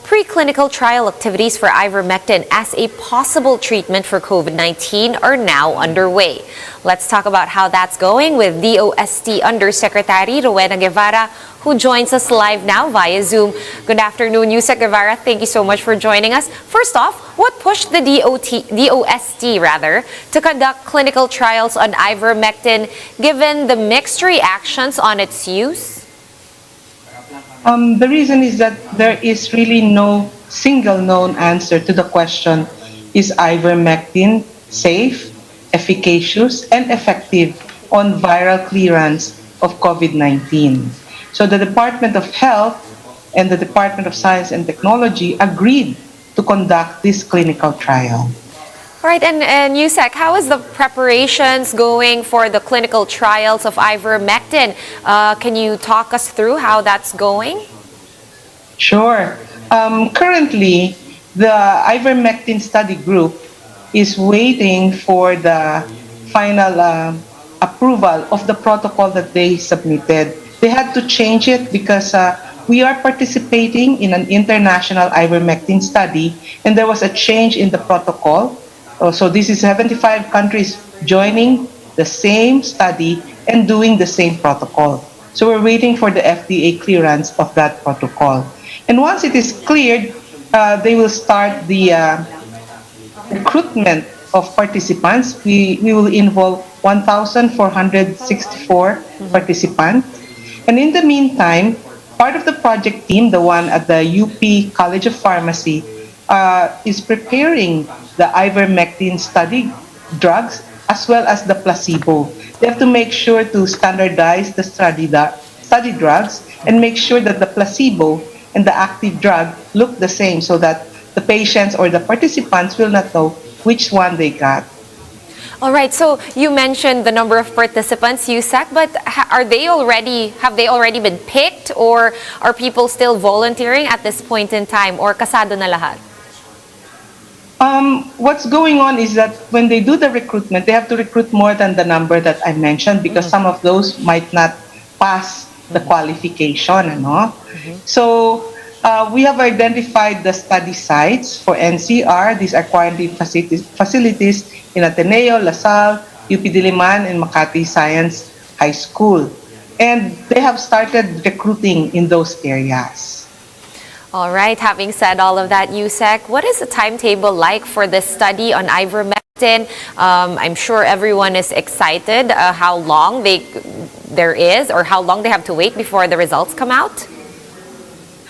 Preclinical trial activities for ivermectin as a possible treatment for COVID-19 are now underway. Let's talk about how that's going with DOST Undersecretary Rowena Guevarra, who joins us live now via Zoom. Good afternoon, Usec Guevarra. Thank you so much for joining us. First off, what pushed the DOST to conduct clinical trials on ivermectin given the mixed reactions on its use? The reason is that there is really no single known answer to the question, is ivermectin safe, efficacious, and effective on viral clearance of COVID-19? So the Department of Health and the Department of Science and Technology agreed to conduct this clinical trial. All right, and Usec, how is the preparations going for the clinical trials of ivermectin? Can you talk us through how that's going? Sure. Currently, the ivermectin study group is waiting for the final approval of the protocol that they submitted. They had to change it because we are participating in an international ivermectin study, and there was a change in the protocol. So this is 75 countries joining the same study and doing the same protocol. So we're waiting for the FDA clearance of that protocol. And once it is cleared, they will start the recruitment of participants. We will involve 1,464 participants. And in the meantime, part of the project team, the one at the UP College of Pharmacy, is preparing the ivermectin study drugs as well as the placebo. They have to make sure to standardize the study drugs and make sure that the placebo and the active drug look the same so that the patients or the participants will not know which one they got. All right, so you mentioned the number of participants, Usec, but have they already been picked, or are people still volunteering at this point in time, or kasado na lahat? What's going on is that when they do the recruitment, they have to recruit more than the number that I mentioned because some of those might not pass the qualification. So we have identified the study sites for NCR. These are quarantine facilities in Ateneo, LaSalle, UP Diliman, and Makati Science High School. And they have started recruiting in those areas. All right, having said all of that, Usec, what is the timetable like for this study on ivermectin? I'm sure everyone is excited how long there is or how long they have to wait before the results come out?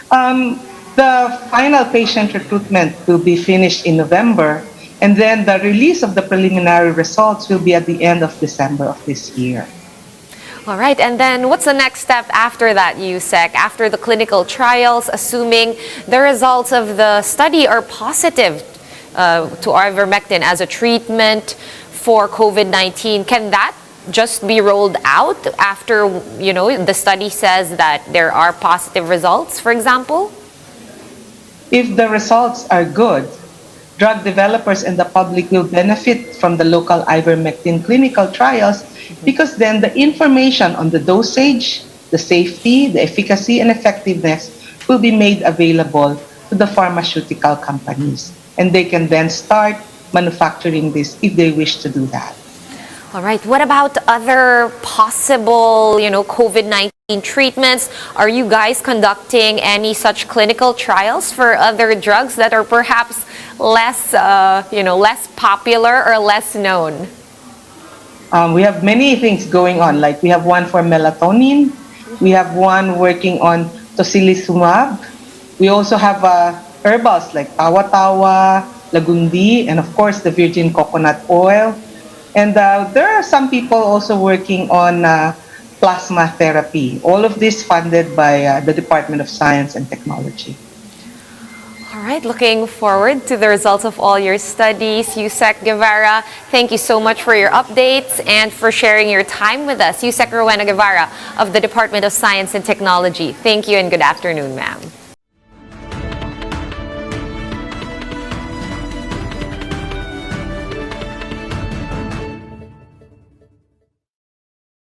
The final patient recruitment will be finished in November, and then the release of the preliminary results will be at the end of December of this year. All right, and then what's the next step after that, Usec? After the clinical trials, assuming the results of the study are positive to ivermectin as a treatment for COVID-19, can that just be rolled out after, the study says that there are positive results, for example? If the results are good, drug developers and the public will benefit from the local ivermectin clinical trials because then the information on the dosage, the safety, the efficacy, and effectiveness will be made available to the pharmaceutical companies. And they can then start manufacturing this if they wish to do that. All right. What about other possible, COVID-19 treatments? Are you guys conducting any such clinical trials for other drugs that are perhaps less, less popular or less known? We have many things going on. Like we have one for melatonin. We have one working on tocilizumab. We also have herbals like tawa-tawa, lagundi, and of course the virgin coconut oil. And there are some people also working on plasma therapy. All of this funded by the Department of Science and Technology. All right, looking forward to the results of all your studies. Usec Guevarra, thank you so much for your updates and for sharing your time with us. Usec Rowena Guevarra of the Department of Science and Technology. Thank you and good afternoon, ma'am.